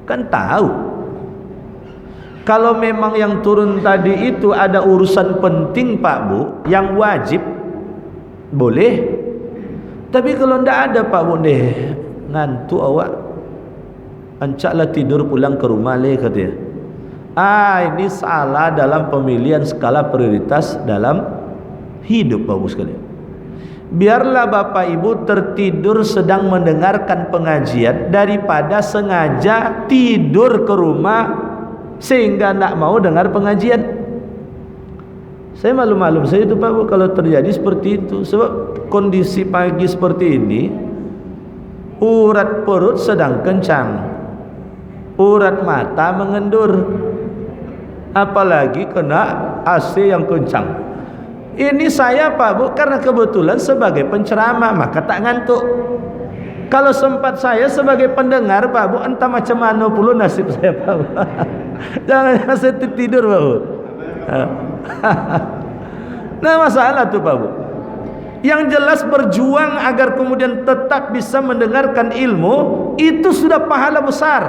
Kan tahu. Kalau memang yang turun tadi itu ada urusan penting Pak Bu, yang wajib, boleh. Tapi kalau tidak ada Pak Bu, ngantuk awak, ancaklah tidur pulang ke rumah le katanya. Ini salah dalam pemilihan skala prioritas dalam hidup Bapak sekalian. Biarlah Bapak Ibu tertidur sedang mendengarkan pengajian daripada sengaja tidur ke rumah sehingga tidak mau dengar pengajian. Saya maklum saya itu Pak Bu kalau terjadi seperti itu, sebab kondisi pagi seperti ini, urat perut sedang kencang, urat mata mengendur, apalagi kena AC yang kencang. Ini saya Pak Bu karena kebetulan sebagai penceramah maka tak ngantuk. Kalau sempat saya sebagai pendengar Pak Bu, entah macam mana pula nasib saya Pak Bu. Jangan saya tidur Pak Bu. Nah masalah tuh Pak Bu. Yang jelas berjuang agar kemudian tetap bisa mendengarkan ilmu itu sudah pahala besar.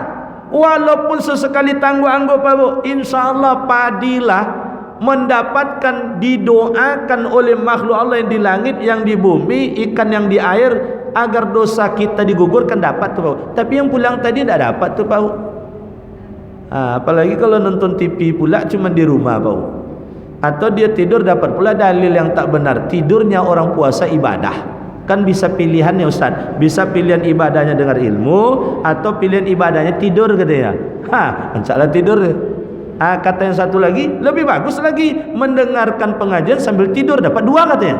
Walaupun sesekali tangguh-angguh Pak Bu, insya Allah padilah mendapatkan didoakan oleh makhluk Allah yang di langit, yang di bumi, ikan yang di air, agar dosa kita digugurkan dapat tuh Pak Bu. Tapi yang pulang tadi tidak dapat tuh Pak Bu. Apalagi kalau nonton TV pula cuma di rumah Pak Bu. Atau dia tidur dapat pula dalil yang tak benar. Tidurnya orang puasa ibadah. Kan bisa pilihan ya Ustaz. Bisa pilihan ibadahnya dengar ilmu atau pilihan ibadahnya tidur katanya. InsyaAllah tidur. Kata yang satu lagi, lebih bagus lagi mendengarkan pengajian sambil tidur dapat dua katanya.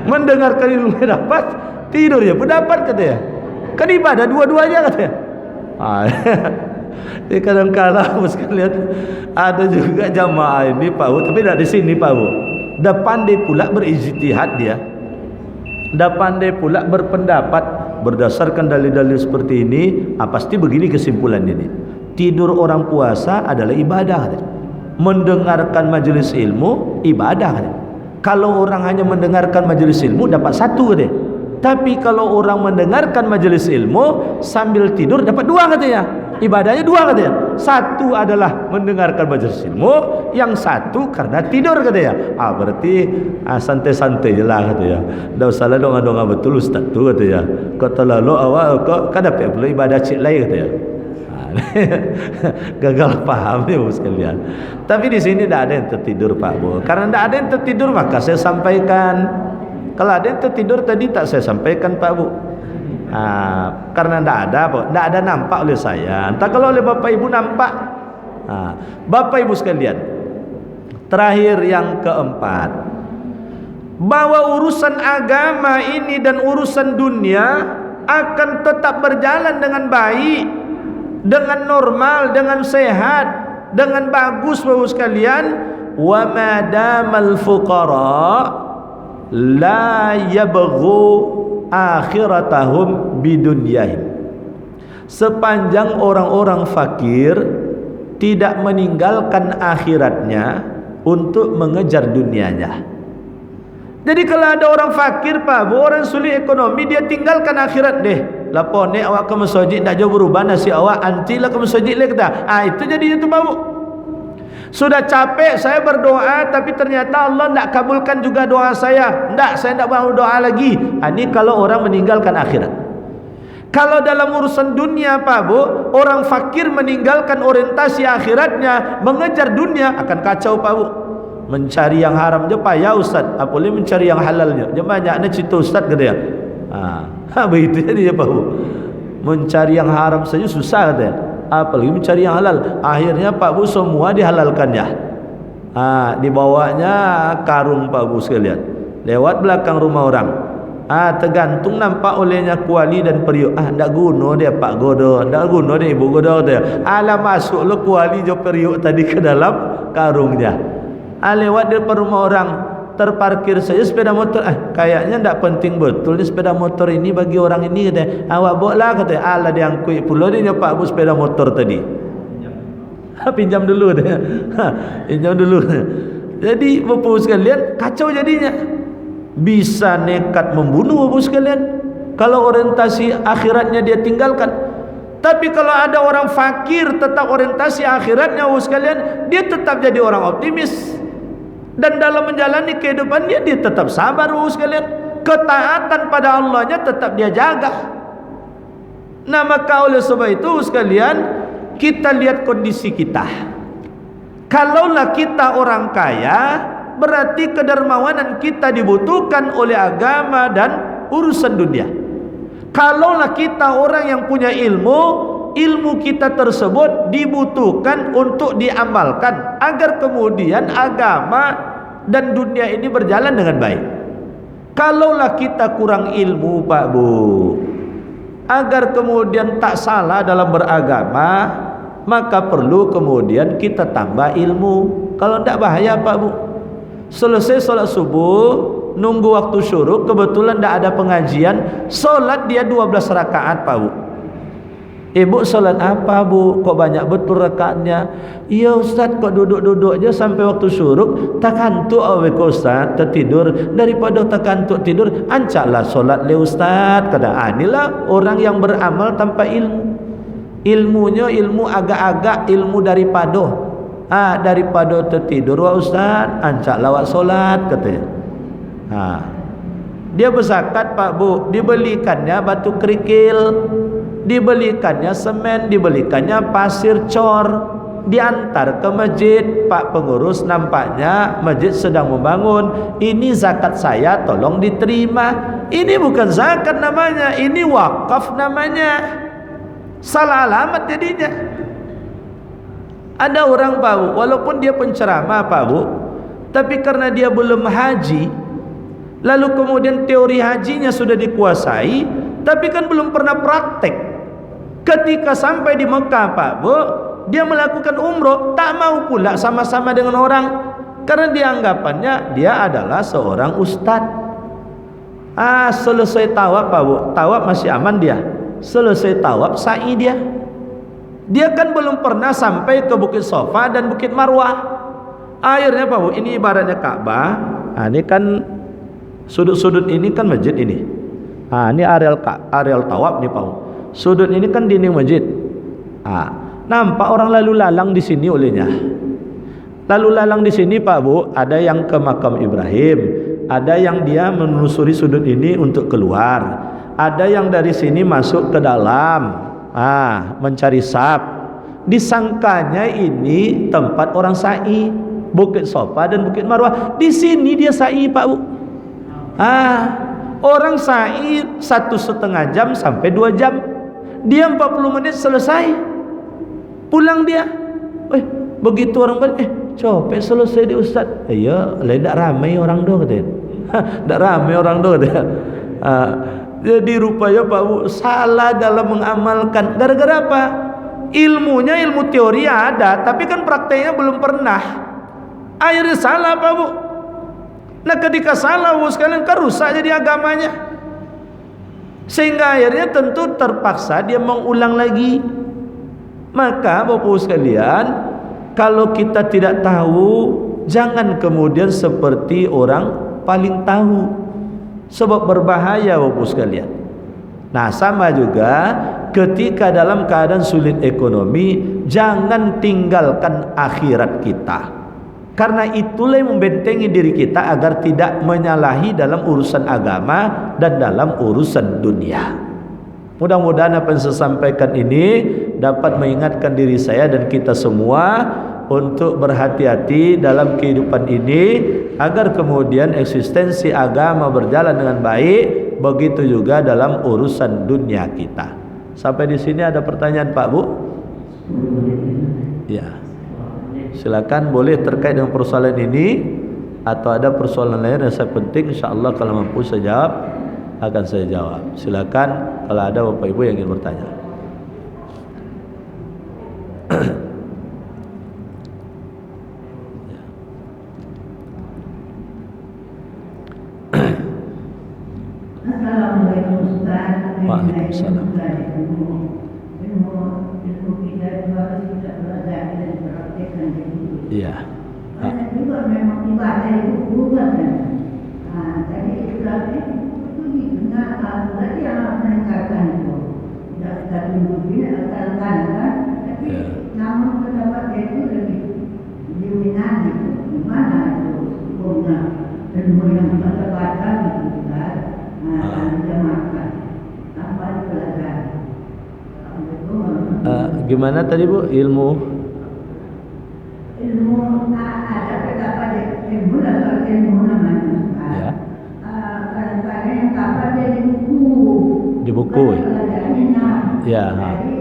Mendengarkan ilmu dapat, tidurnya pun dapat katanya. Kan ibadah dua-duanya katanya. Jadi kadang-kadang sekalian ada juga jamaah ini Pak Bu, tapi tidak di sini Pak Bu. Dah pandai pula berijtihad dia. Dah pandai pula berpendapat berdasarkan dalil-dalil seperti ini. Pasti begini kesimpulan ini. Tidur orang puasa adalah ibadah. Mendengarkan majelis ilmu ibadah. Kalau orang hanya mendengarkan majelis ilmu dapat satu katanya. Tapi kalau orang mendengarkan majelis ilmu sambil tidur dapat dua katanya. Ibadahnya dua katanya. Satu adalah mendengarkan majelis ilmu, yang satu karena tidur katanya. Berarti santai-santai je lah katanya. Dah usahlah donga-donga betul Ustaz tu katanya. Kau terlalu awak kau kan dapat pula ibadah cik lain katanya. Gagal paham ya Bu sekalian. Tapi di sini tidak ada yang tertidur Pak Bu. Karena tidak ada yang tertidur maka saya sampaikan. Kalau ada yang tertidur tadi tak saya sampaikan Pak Bu. Karena tidak ada nampak oleh saya. Entah kalau oleh Bapak Ibu nampak. Bapak Ibu sekalian, terakhir yang keempat, bahwa urusan agama ini dan urusan dunia akan tetap berjalan dengan baik, dengan normal, dengan sehat, dengan bagus Bapak Ibu sekalian. Wa madamal fuqara la yabghu akhiratahum bidunyahim. Sepanjang orang-orang fakir tidak meninggalkan akhiratnya untuk mengejar dunianya. Jadi kalau ada orang fakir Pak Bu, orang sulit ekonomi, dia tinggalkan akhirat deh. Lapor nek awak ke masjid tak jauh berubah nasi awak, antilah ke masjid leh kata. Itu jadinya tu Pak Bu. Sudah capek saya berdoa tapi ternyata Allah tidak kabulkan juga doa saya. Saya tidak mau doa lagi. Ini kalau orang meninggalkan akhirat. Kalau dalam urusan dunia Pak Bu, orang fakir meninggalkan orientasi akhiratnya, mengejar dunia, akan kacau Pak Bu. Mencari yang haram je payah Ustaz, boleh mencari yang halalnya. Dia banyaknya cerita Ustaz katanya. Begitu dia Pak Bu. Mencari yang haram saja susah katanya, apalagi mencari yang halal. Akhirnya Pak Bu semua dihalalkannya. Dibawanya karung Pak Bu sekalian, lewat belakang rumah orang. Tergantung nampak olehnya kuali dan periuk. Ndak guna dia Pak Godo, ndak guna dia Ibu Godo dia. Masuk lo kuali jo periuk tadi ke dalam karungnya. Lewat di rumah orang, terparkir saja sepeda motor. Kayaknya ndak penting betul ni sepeda motor ini bagi orang ini katanya. Awak bawa lah katanya. Diangkut pula dia Pak Bu sepeda motor tadi. Pinjam dulu dia. Pinjam dulu. Jadi Bapak sekalian kacau jadinya. Bisa nekat membunuh Bapak sekalian kalau orientasi akhiratnya dia tinggalkan. Tapi kalau ada orang fakir tetap orientasi akhiratnya Bapak sekalian, dia tetap jadi orang optimis. Dan dalam menjalani kehidupannya dia tetap sabar Bapak sekalian. ketaatan pada Allahnya tetap dia jaga. Nah, maka oleh sebab itu sekalian, kita lihat kondisi kita. Kalaulah kita orang kaya, berarti kedermawanan kita dibutuhkan oleh agama dan urusan dunia. Kalaulah kita orang yang punya ilmu, ilmu kita tersebut dibutuhkan untuk diamalkan agar kemudian agama dan dunia ini berjalan dengan baik. Kalaulah kita kurang ilmu, Pak Bu, agar kemudian tak salah dalam beragama, maka perlu kemudian kita tambah ilmu. Kalau tidak bahaya, Pak Bu. Selesai sholat subuh, nunggu waktu syuruk, kebetulan tidak ada pengajian, sholat dia 12 rakaat, Pak Bu. Ibu sholat apa, Bu? Kok banyak betul rakaatnya? Iya Ustaz, kok duduk-duduk aja sampai waktu syuruk, tak kantuk awek Ustaz, tertidur. Daripada tak kantuk tidur, ancaklah sholat le Ustaz. Kata, inilah orang yang beramal tanpa ilmu. Ilmunya ilmu agak-agak, ilmu daripada tertidur wa Ustaz, ancaklah wak sholat, katanya. Dia berzakat, Pak Bu, dibelikannya batu kerikil, dibelikannya semen, dibelikannya pasir cor, diantar ke masjid. Pak pengurus, nampaknya masjid sedang membangun, ini zakat saya, tolong diterima. Ini bukan zakat namanya, ini wakaf namanya. Salah alamat jadinya. Ada orang, Pak Bu, walaupun dia penceramah, Pak Bu, tapi karena dia belum haji, lalu kemudian teori hajinya sudah dikuasai, tapi kan belum pernah praktek. Ketika sampai di Mekah, Pak Bu, dia melakukan umroh, tak mau pula sama-sama dengan orang, karena dianggapannya dia adalah seorang ustad. Selesai tawaf, Pak Bu, tawaf masih aman dia. Selesai tawaf, sa'i dia. Dia kan belum pernah sampai ke Bukit Sofa dan Bukit Marwah. Akhirnya, Pak Bu, ini ibaratnya Ka'bah. Ini kan sudut-sudut ini kan masjid ini. Ini areal tawaf nih, Pak Bu. Sudut ini kan dinding masjid. Nampak orang lalu lalang di sini olehnya. Lalu lalang di sini, Pak Bu, ada yang ke makam Ibrahim, ada yang dia menelusuri sudut ini untuk keluar, ada yang dari sini masuk ke dalam, mencari sap. Disangkanya ini tempat orang sa'i, Bukit Sofa dan Bukit Marwah. Di sini dia sa'i, Pak Bu. Orang sa'i 1,5 jam sampai 2 jam. Dia 40 menit selesai. Pulang dia. Begitu orang balik, capek selesai di Ustaz. Iya, tidak ramai orang do katanya. Tidak ramai orang do katanya. Jadi rupanya, Pak Bu, salah dalam mengamalkan. Gara-gara apa? Ilmunya ilmu teori ada, tapi kan prakteknya belum pernah. Akhirnya salah, Pak Bu. Nah, ketika salah, Bu, sekalian kan rusak jadi agamanya. Sehingga akhirnya tentu terpaksa dia mengulang lagi. Maka Bapak sekalian, kalau kita tidak tahu, jangan kemudian seperti orang paling tahu. Sebab berbahaya, Bapak sekalian. Nah, sama juga ketika dalam keadaan sulit ekonomi, jangan tinggalkan akhirat kita. Karena itulah yang membentengi diri kita agar tidak menyalahi dalam urusan agama dan dalam urusan dunia. Mudah-mudahan apa yang saya sampaikan ini dapat mengingatkan diri saya dan kita semua untuk berhati-hati dalam kehidupan ini, agar kemudian eksistensi agama berjalan dengan baik, begitu juga dalam urusan dunia kita. Sampai di sini ada pertanyaan, Pak Bu? Ya. Silakan, boleh terkait dengan persoalan ini atau ada persoalan lain yang saya penting, insya-Allah kalau mampu saya jawab akan saya jawab. Silakan kalau ada Bapak Ibu yang ingin bertanya. Assalamualaikum Ustaz. Waalaikumsalam. Iya. Banyak juga memang ibadah itu berubah kan. Jadi Islam itu benar tadi yang meningkatkan itu. Tidak kita tunjukin asalkan kan. Tapi namun pendapat dia itu lebih diminati. Gimana itu hukumnya ilmu yang kita baca gitu kan. dia makan tanpa dipelajari. Gimana tadi Bu? Ilmu Ada pendapat ilmu atau ilmu namanya. ya. Kadang-kadang yang kapan dia di buku. Di buku ya. Pelajarannya. Ya. Jadi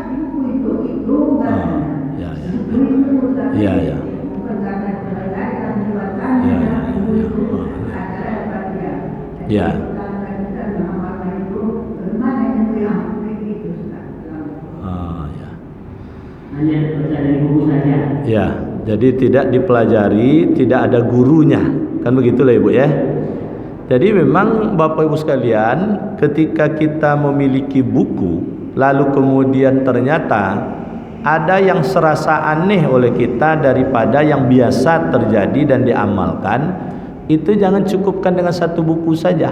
di buku itu kan. Ya. Buku itu tapi Ya, ya. bukan karena pelajaran buatannya. Ya, ya, Buku ya. itu ada apa dia. Ya. Kadang-kadang kita mengamalkan itu bagaimana ilmu yang begitu sekarang. Ya. Hanya baca dari buku saja. Ya, jadi tidak dipelajari, tidak ada gurunya. Kan begitulah Ibu ya. Jadi memang Bapak Ibu sekalian, ketika kita memiliki buku, lalu kemudian ternyata ada yang serasa aneh oleh kita daripada yang biasa terjadi dan diamalkan, itu jangan cukupkan dengan satu buku saja.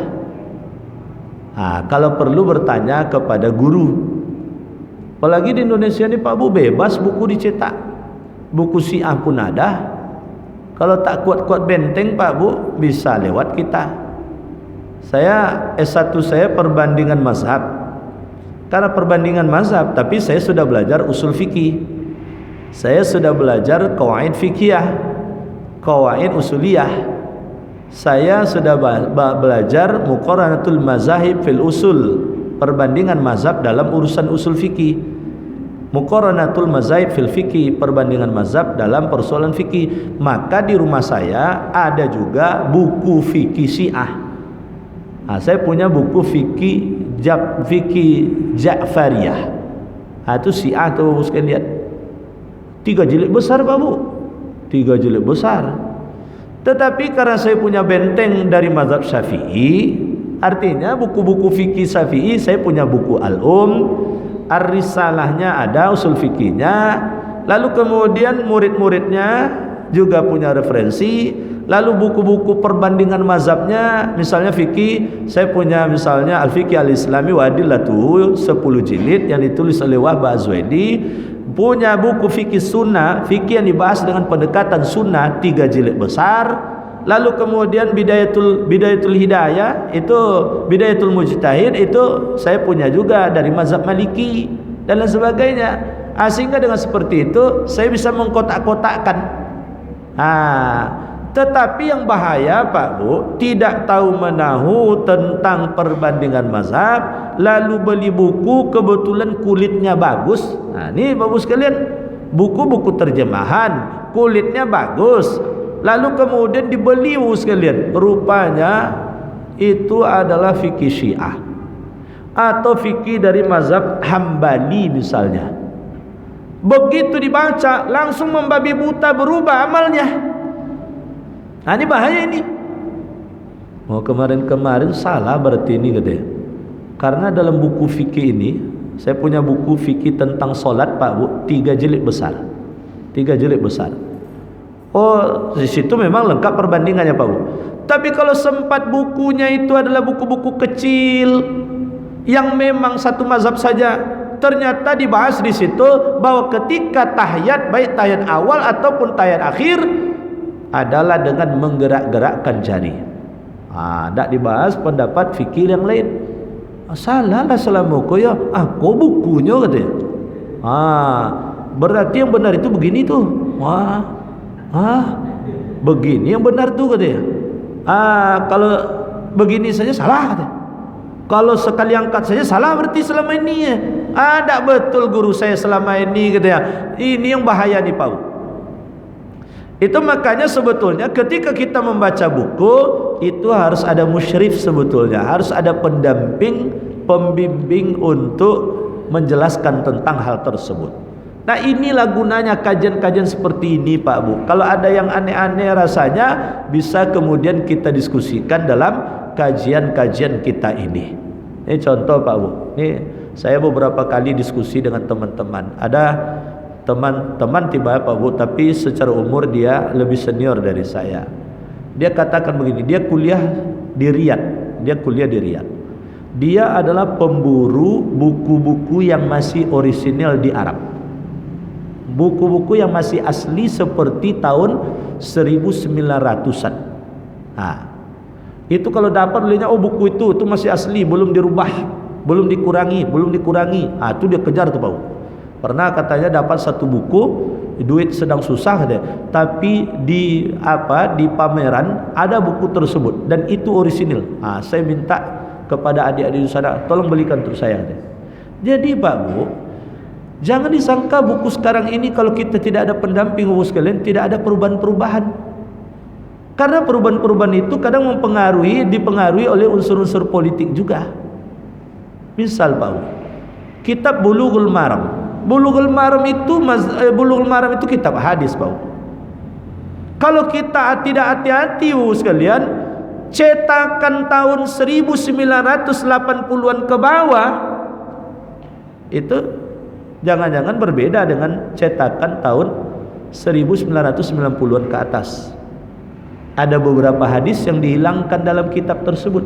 Kalau perlu bertanya kepada guru. Apalagi di Indonesia ini Pak Bu bebas buku dicetak. Buku Syiah pun ada. Kalau tak kuat-kuat benteng Pak Bu bisa lewat kita. Saya S1 saya perbandingan mazhab. Karena perbandingan mazhab, tapi saya sudah belajar usul fikih. Saya sudah belajar qawaid fikih, qawaid usuliyah. Saya sudah belajar muqaranatul mazahib fil usul, perbandingan mazhab dalam urusan usul fikih. Muqaranatul mazahib fil fikih, perbandingan mazhab dalam persoalan fikih. Maka di rumah saya ada juga buku fikih Syiah. Saya punya buku fikih Ja'fariyah. Itu Syiah tuh Bapak sekalian lihat. 3 jilid besar Pak Bu. 3 jilid besar. Tetapi karena saya punya benteng dari mazhab Syafi'i, artinya buku-buku fikih Syafi'i saya punya buku Ar-Risalahnya ada, usul fikihnya. Lalu kemudian murid-muridnya juga punya referensi. Lalu buku-buku perbandingan mazhabnya, misalnya fikih, saya punya misalnya Al-Fiqh Al-Islami wa Adillatuhu 10 jilid yang ditulis oleh Wahb Az-Zuhaili. Punya buku fikih sunnah, fikih yang dibahas dengan pendekatan sunnah 3 jilid besar. Lalu kemudian Bidayatul Hidayah, itu Bidayatul Mujtahid, itu saya punya juga dari mazhab Maliki dan lain sebagainya. Sehingga dengan seperti itu saya bisa mengkotak-kotakkan. Tetapi yang bahaya Pak Bu, tidak tahu menahu tentang perbandingan mazhab, lalu beli buku kebetulan kulitnya bagus. Ini Bapak sekalian, buku-buku terjemahan kulitnya bagus. Lalu kemudian dibeli sekalian, rupanya itu adalah fikih Syiah atau fikih dari mazhab Hambali misalnya. Begitu dibaca langsung membabi buta, berubah amalnya. Ini bahaya ini. Kemarin salah berarti ini katanya. Karena dalam buku fikih ini, saya punya buku fikih tentang solat Pak Bu, 3 jilid besar. 3 jilid besar. Di situ memang lengkap perbandingannya Pak Bu. Tapi kalau sempat bukunya itu adalah buku-buku kecil yang memang satu mazhab saja, ternyata dibahas di situ bahwa ketika tahiyat, baik tahiyat awal ataupun tahiyat akhir, adalah dengan menggerak-gerakkan jari. Tak dibahas pendapat fikih yang lain. Salah lah selamuku ya. Kok bukunya katanya. Berarti yang benar itu begini tuh. Begini yang benar tuh katanya. Kalau begini saja salah katanya. Kalau sekali angkat saja salah berarti selama ini ya. Tak betul guru saya selama ini katanya. Ini yang bahaya nih Pak. Itu makanya sebetulnya ketika kita membaca buku itu harus ada musyrif sebetulnya, harus ada pendamping, pembimbing untuk menjelaskan tentang hal tersebut. Nah inilah gunanya kajian-kajian seperti ini Pak Bu. Kalau ada yang aneh-aneh rasanya bisa kemudian kita diskusikan dalam kajian-kajian kita ini. Ini contoh Pak Bu. Ini saya beberapa kali diskusi dengan teman-teman. Ada teman-teman tiba Pak Bu, tapi secara umur dia lebih senior dari saya. Dia katakan begini, dia kuliah di Riyadh. Dia adalah pemburu buku-buku yang masih orisinil di Arab. Buku-buku yang masih asli seperti tahun 1900-an. Itu kalau dapat belinya, oh buku itu masih asli, belum dirubah, belum dikurangi. Itu dia kejar tuh Pak. Pernah katanya dapat satu buku, duit sedang susah deh, tapi di pameran ada buku tersebut dan itu orisinil. Saya minta kepada adik-adik sana, tolong belikan untuk saya deh. Jadi Pak Bu, jangan disangka buku sekarang ini kalau kita tidak ada pendamping Bapak sekalian, tidak ada perubahan-perubahan. Karena perubahan-perubahan itu kadang dipengaruhi oleh unsur-unsur politik juga. Misal Pak, kitab Bulughul Maram. Bulughul Maram itu kitab hadis Pak. Kalau kita tidak hati-hati Bapak sekalian, cetakan tahun 1980-an ke bawah itu jangan-jangan berbeda dengan cetakan tahun 1990-an ke atas. Ada beberapa hadis yang dihilangkan dalam kitab tersebut.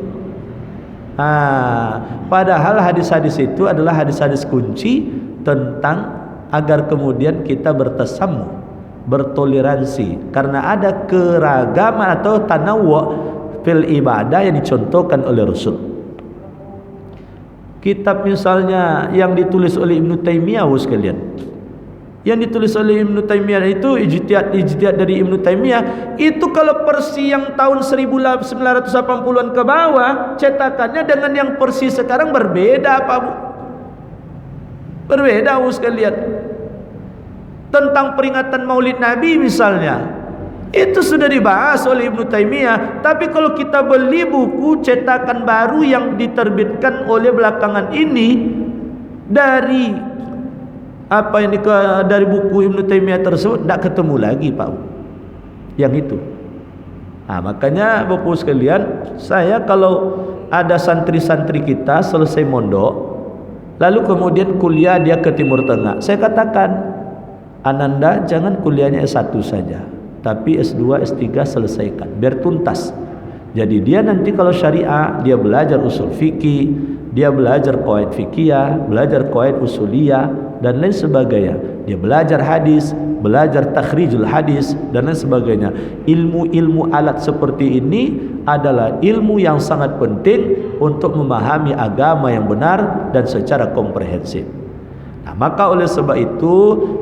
Padahal hadis-hadis itu adalah hadis-hadis kunci tentang agar kemudian kita bertasamuh, bertoleransi, karena ada keragaman atau tanawwu' fil ibadah yang dicontohkan oleh Rasul. Kitab misalnya yang ditulis oleh Ibnu Taimiyah sekalian, yang ditulis oleh Ibnu Taimiyah itu ijtihad dari Ibnu Taimiyah itu kalau versi yang tahun 1980-an ke bawah cetakannya dengan yang versi sekarang berbeda Pak Bu. Berbeda Bu sekalian. Tentang peringatan Maulid Nabi misalnya, itu sudah dibahas oleh Ibnu Taimiyah. Tapi kalau kita beli buku cetakan baru yang diterbitkan oleh belakangan ini dari dari buku Ibnu Taimiyah tersebut, tidak ketemu lagi Pak yang itu. Makanya Bapak sekalian, saya kalau ada santri-santri kita selesai mondok lalu kemudian kuliah dia ke Timur Tengah, saya katakan, Ananda jangan kuliahnya S1 saja, tapi S2, S3 selesaikan biar tuntas. Jadi dia nanti kalau syariah, dia belajar usul fikih, dia belajar qawaid fikiyah, belajar qawaid usuliyah dan lain sebagainya. Dia belajar hadis, belajar takhrijul hadis dan lain sebagainya. Ilmu-ilmu alat seperti ini adalah ilmu yang sangat penting untuk memahami agama yang benar dan secara komprehensif. Maka oleh sebab itu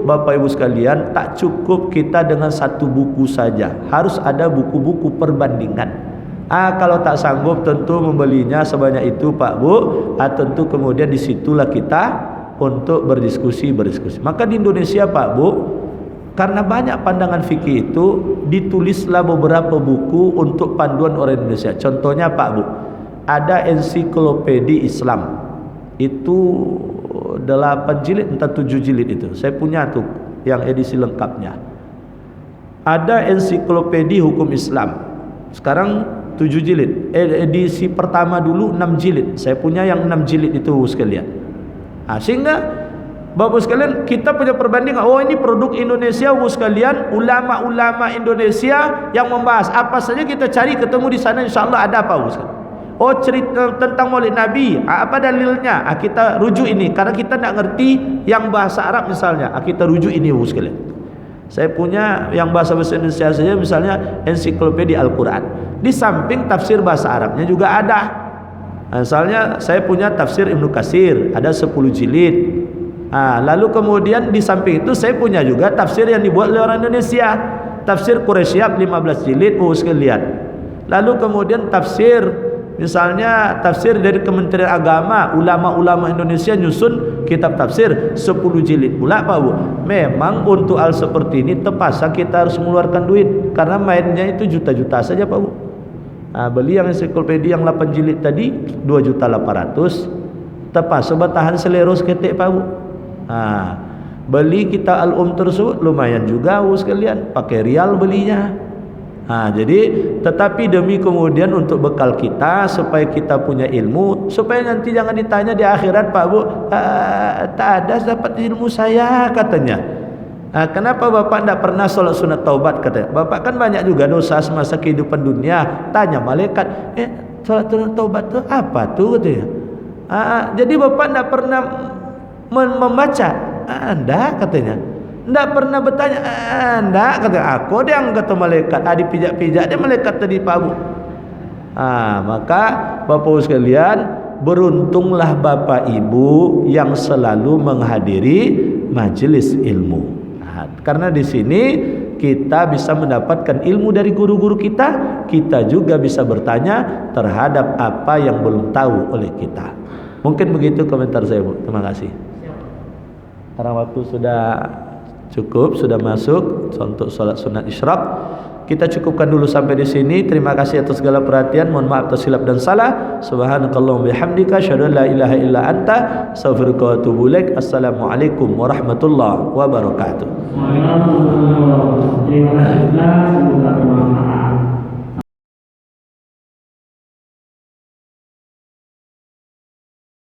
Bapak Ibu sekalian, tak cukup kita dengan satu buku saja, harus ada buku-buku perbandingan. Kalau tak sanggup tentu membelinya sebanyak itu Pak Bu, tentu kemudian disitulah kita untuk berdiskusi. Maka di Indonesia Pak Bu, karena banyak pandangan fikih itu, ditulislah beberapa buku untuk panduan orang Indonesia. Contohnya Pak Bu, ada ensiklopedi Islam, itu 8 jilid entah 7 jilid itu. Saya punya tuh yang edisi lengkapnya. Ada ensiklopedi hukum Islam, sekarang 7 jilid. Edisi pertama dulu 6 jilid. Saya punya yang 6 jilid itu sekalian. Sehingga Bapak sekalian, kita punya perbandingan. Oh, ini produk Indonesia Bapak sekalian, ulama-ulama Indonesia yang membahas apa saja kita cari ketemu di sana, insyaallah ada apa Bapak sekalian. Oh, cerita tentang Maulid Nabi, apa dalilnya? Kita rujuk ini karena kita tidak ngerti yang bahasa Arab misalnya. Kita rujuk ini Bapak sekalian. Saya punya yang bahasa Indonesia saja, misalnya ensiklopedia Al-Quran. Di samping tafsir bahasa Arabnya juga ada. Misalnya saya punya tafsir Ibnu Katsir, ada 10 jilid. Lalu kemudian di samping itu saya punya juga tafsir yang dibuat oleh orang Indonesia, tafsir Quraisyab 15 jilid sekalian. Lalu kemudian tafsir, misalnya tafsir dari Kementerian Agama, ulama-ulama Indonesia nyusun kitab tafsir 10 jilid pula Pak Bu. Memang untuk hal seperti ini terpaksa kita harus mengeluarkan duit, karena mainnya itu juta-juta saja Pak Bu. Beli yang ensiklopedia yang 8 jilid tadi 2.800.000, terpaksa bertahan selero seketik Pak Bu. Beli kita Al-Um tersebut lumayan juga Bu sekalian, pakai rial belinya. Jadi tetapi demi kemudian untuk bekal kita, supaya kita punya ilmu, supaya nanti jangan ditanya di akhirat Pak Bu, tak ada dapat ilmu saya katanya. Kenapa Bapak tidak pernah sholat sunat taubat katanya? Bapak kan banyak juga dosa semasa kehidupan dunia. Tanya malaikat, sholat sunat taubat itu apa tuh katanya? Jadi Bapak tidak pernah membaca? Enggak katanya. Tidak pernah bertanya? Enggak katanya. Aku dia yang kata malaikat. Dipijak-pijak dia malaikat tadi Pak Bu. Maka Bapak Ibu sekalian, beruntunglah Bapak Ibu yang selalu menghadiri majelis ilmu. Karena di sini kita bisa mendapatkan ilmu dari guru-guru kita, kita juga bisa bertanya terhadap apa yang belum tahu oleh kita. Mungkin begitu komentar saya, Bu. Terima kasih. Karena waktu sudah cukup, sudah masuk untuk sholat sunat isyraq. Kita cukupkan dulu sampai di sini. Terima kasih atas segala perhatian. Mohon maaf atas silap dan salah. Subhanakallahumma bihamdika asyhadu an la ilaha illa anta astaghfiruka wa atubu ilaik. Assalamualaikum warahmatullahi wabarakatuh. Terima kasih. Semoga bermanfaat.